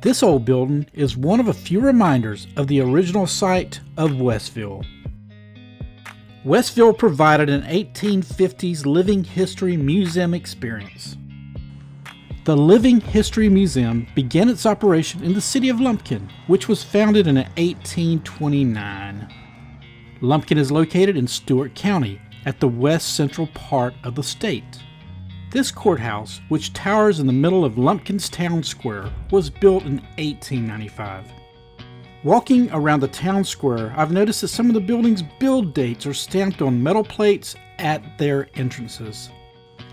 This old building is one of a few reminders of the original site of Westville. Westville provided an 1850s living history museum experience. The Living History Museum began its operation in the city of Lumpkin, which was founded in 1829. Lumpkin is located in Stewart County at the west central part of the state. This courthouse, which towers in the middle of Lumpkin's town square, was built in 1895. Walking around the town square, I've noticed that some of the buildings' build dates are stamped on metal plates at their entrances.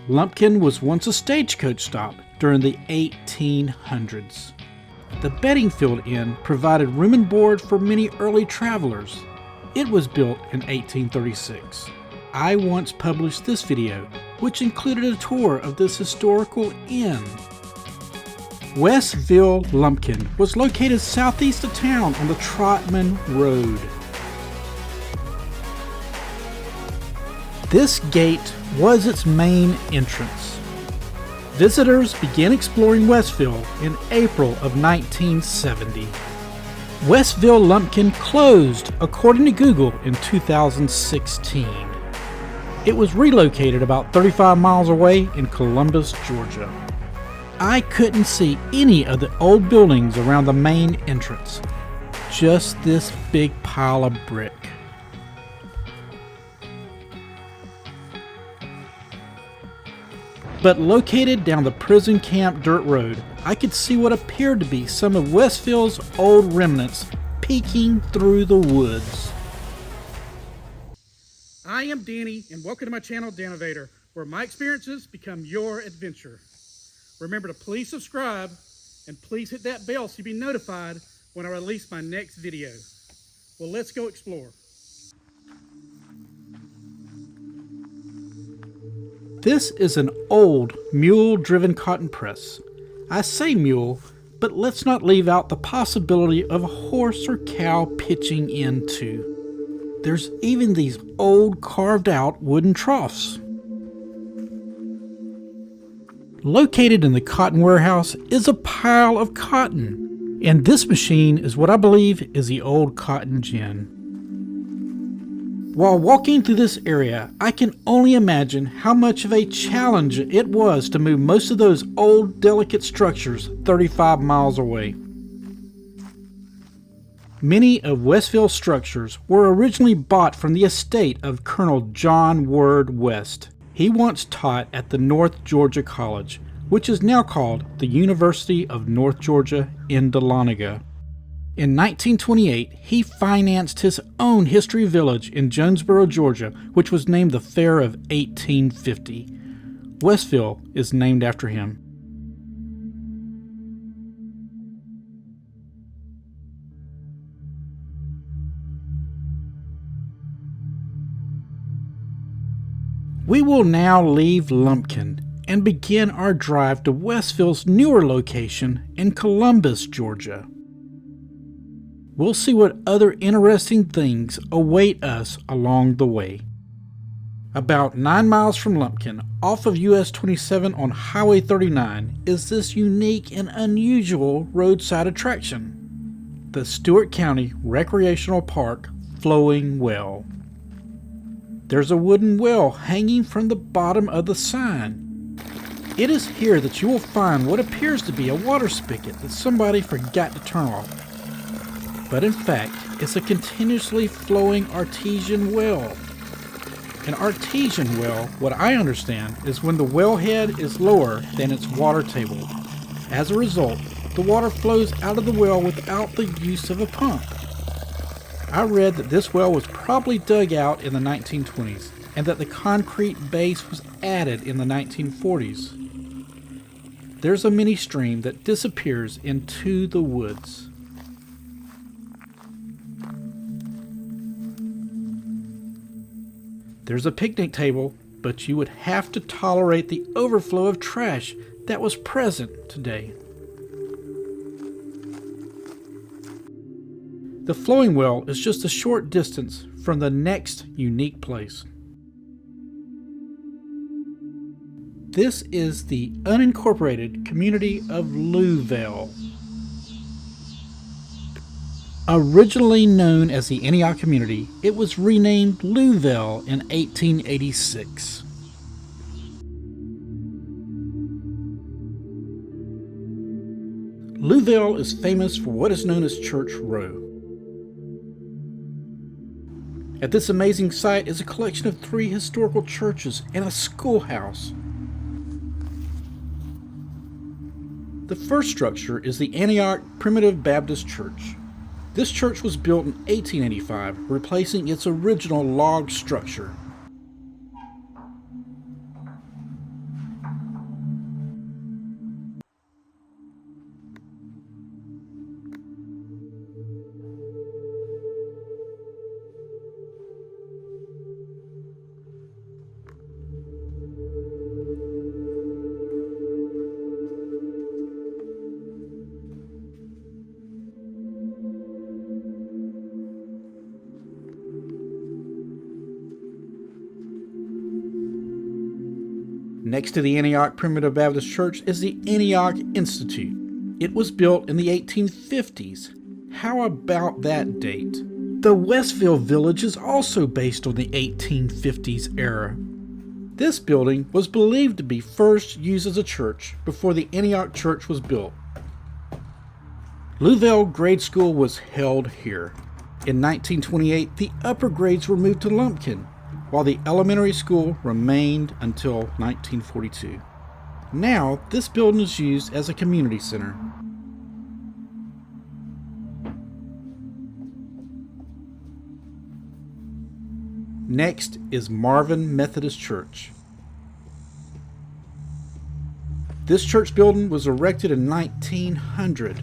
Lumpkin was once a stagecoach stop during the 1800s. The Beddingfield Inn provided room and board for many early travelers. It was built in 1836. I once published this video, which included a tour of this historical inn. Westville, Lumpkin was located southeast of town on the Trotman Road. This gate was its main entrance. Visitors began exploring Westville in April of 1970. Westville Lumpkin closed, according to Google, in 2016. It was relocated about 35 miles away in Columbus, Georgia. I couldn't see any of the old buildings around the main entrance, just this big pile of brick. But located down the prison camp dirt road, I could see what appeared to be some of Westville's old remnants peeking through the woods. I am Danny, and welcome to my channel, Danovator, where my experiences become your adventure. Remember to please subscribe, and please hit that bell so you'll be notified when I release my next video. Well, let's go explore. This is an old mule-driven cotton press. I say mule, but let's not leave out the possibility of a horse or cow pitching in too. There's even these old carved-out wooden troughs. Located in the cotton warehouse is a pile of cotton, and this machine is what I believe is the old cotton gin. While walking through this area, I can only imagine how much of a challenge it was to move most of those old, delicate structures 35 miles away. Many of Westville's structures were originally bought from the estate of Colonel John Word West. He once taught at the North Georgia College, which is now called the University of North Georgia in Dahlonega. In 1928, he financed his own history village in Jonesboro, Georgia, which was named the Fair of 1850. Westville is named after him. We will now leave Lumpkin and begin our drive to Westville's newer location in Columbus, Georgia. We'll see what other interesting things await us along the way. About 9 miles from Lumpkin, off of US 27 on Highway 39, is this unique and unusual roadside attraction, the Stewart County Recreational Park Flowing Well. There's a wooden well hanging from the bottom of the sign. It is here that you will find what appears to be a water spigot that somebody forgot to turn off. But in fact, it's a continuously flowing artesian well. An artesian well, what I understand, is when the wellhead is lower than its water table. As a result, the water flows out of the well without the use of a pump. I read that this well was probably dug out in the 1920s and that the concrete base was added in the 1940s. There's a mini stream that disappears into the woods. There's a picnic table, but you would have to tolerate the overflow of trash that was present today. The flowing well is just a short distance from the next unique place. This is the unincorporated community of Louvale. Originally known as the Antioch Community, it was renamed Louvale in 1886. Louvale is famous for what is known as Church Row. At this amazing site is a collection of 3 historical churches and a schoolhouse. The first structure is the Antioch Primitive Baptist Church. This church was built in 1885, replacing its original log structure. Next to the Antioch Primitive Baptist Church is the Antioch Institute. It was built in the 1850s. How about that date? The Westville village is also based on the 1850s era. This building was believed to be first used as a church before the Antioch Church was built. Louvale Grade School was held here. In 1928, the upper grades were moved to Lumpkin, while the elementary school remained until 1942. Now, this building is used as a community center. Next is Marvin Methodist Church. This church building was erected in 1900.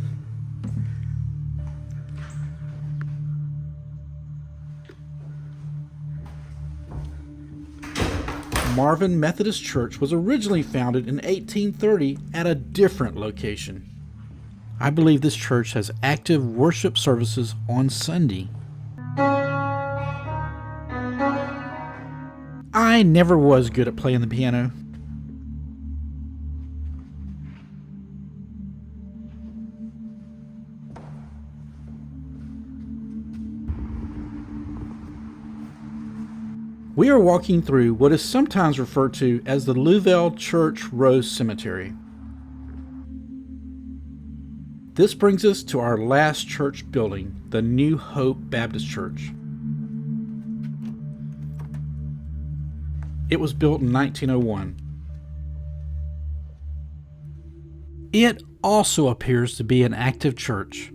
Marvin Methodist Church was originally founded in 1830 at a different location. I believe this church has active worship services on Sunday. I never was good at playing the piano. We are walking through what is sometimes referred to as the Louvale Church Row Cemetery. This brings us to our last church building, the New Hope Baptist Church. It was built in 1901. It also appears to be an active church.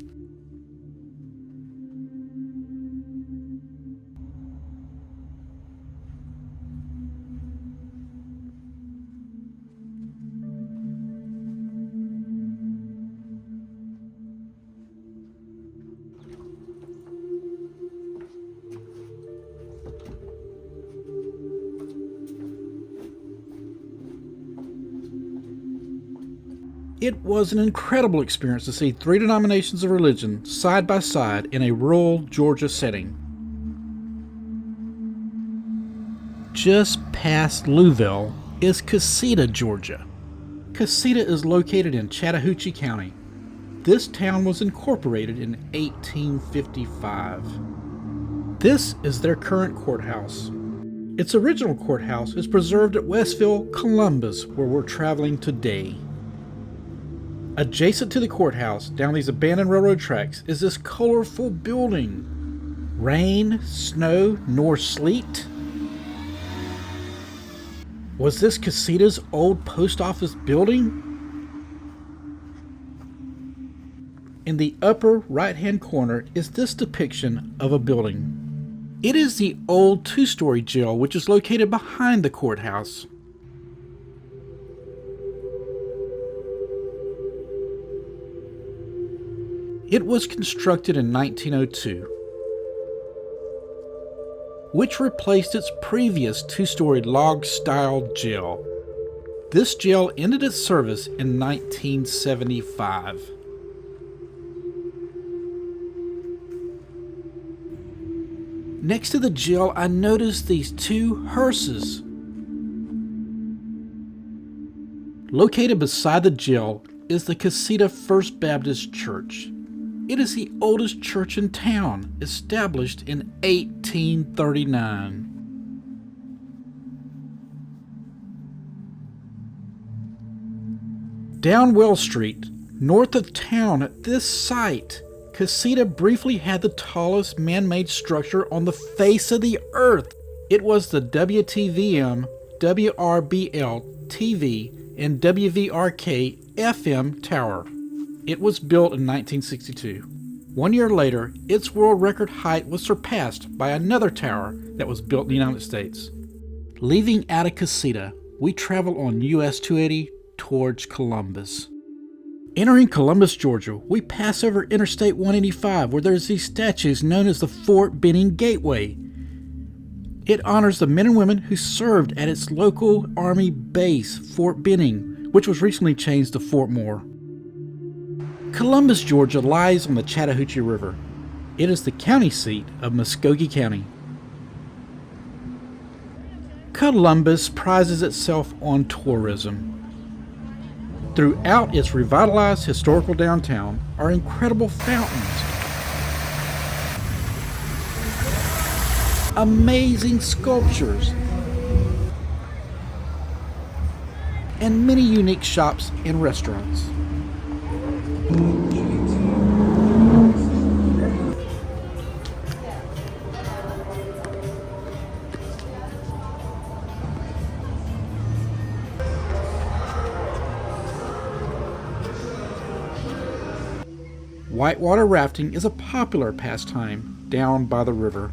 It was an incredible experience to see 3 denominations of religion side by side in a rural Georgia setting. Just past Louvale is Cusseta, Georgia. Cusseta is located in Chattahoochee County. This town was incorporated in 1855. This is their current courthouse. Its original courthouse is preserved at Westville, Columbus, where we're traveling today. Adjacent to the courthouse, down these abandoned railroad tracks, is this colorful building. Rain, snow, nor sleet. Was this Cusseta's old post office building? In the upper right-hand corner is this depiction of a building. It is the old 2-story jail which is located behind the courthouse. It was constructed in 1902, which replaced its previous 2-story log-style jail. This jail ended its service in 1975. Next to the jail, I noticed these 2 hearses. Located beside the jail is the Cusseta First Baptist Church. It is the oldest church in town, established in 1839. Down Well Street, north of town at this site, Cusseta briefly had the tallest man-made structure on the face of the earth. It was the WTVM, WRBL TV, and WVRK FM tower. It was built in 1962. 1 year later, its world record height was surpassed by another tower that was built in the United States. Leaving out of Cusseta, we travel on US 280 towards Columbus. Entering Columbus, Georgia, we pass over Interstate 185 where there's these statues known as the Fort Benning Gateway. It honors the men and women who served at its local Army base, Fort Benning, which was recently changed to Fort Moore. Columbus, Georgia lies on the Chattahoochee River. It is the county seat of Muskogee County. Columbus prizes itself on tourism. Throughout its revitalized historical downtown are incredible fountains, amazing sculptures, and many unique shops and restaurants. Whitewater rafting is a popular pastime down by the river.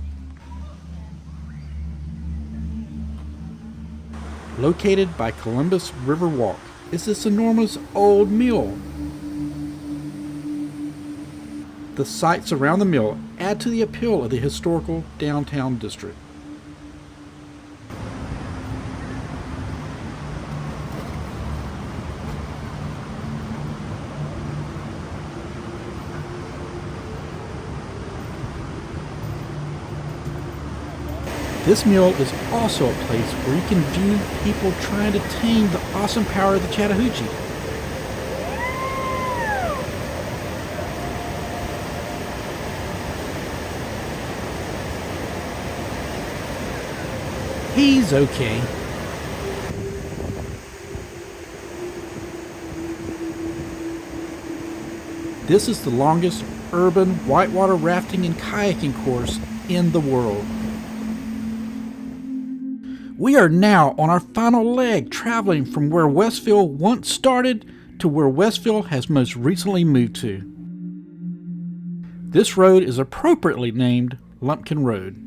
Located by Columbus River Walk is this enormous old mill. The sights around the mill add to the appeal of the historical downtown district. This mill is also a place where you can view people trying to tame the awesome power of the Chattahoochee. He's okay. This is the longest urban whitewater rafting and kayaking course in the world. We are now on our final leg, traveling from where Westville once started to where Westville has most recently moved to. This road is appropriately named Lumpkin Road.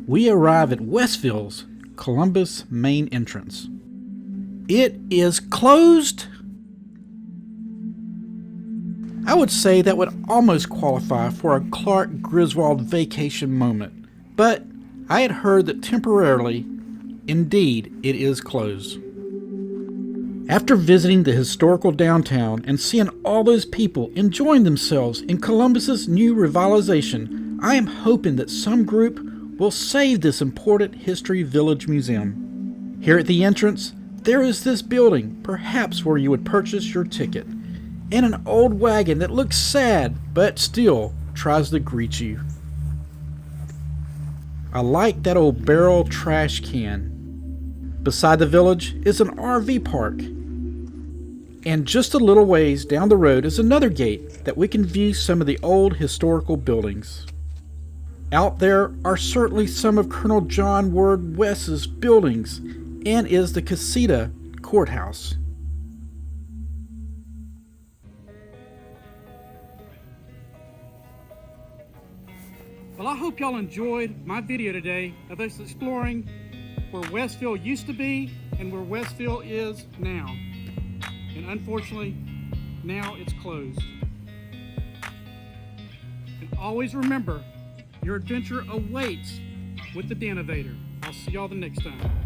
We arrive at Westville's Columbus main entrance. It is closed. I would say that would almost qualify for a Clark Griswold vacation moment, but I had heard that temporarily, indeed, it is closed. After visiting the historical downtown and seeing all those people enjoying themselves in Columbus's new revitalization, I am hoping that some group will save this important History Village Museum. Here at the entrance, there is this building, perhaps where you would purchase your ticket, and an old wagon that looks sad but still tries to greet you. I like that old barrel trash can. Beside the village is an RV park. And just a little ways down the road is another gate that we can view some of the old historical buildings. Out there are certainly some of Colonel John Ward West's buildings and is the Cusseta Courthouse. Well, I hope y'all enjoyed my video today of us exploring where Westville used to be and where Westville is now. And unfortunately, now it's closed. And always remember, your adventure awaits with the Danovator. I'll see y'all the next time.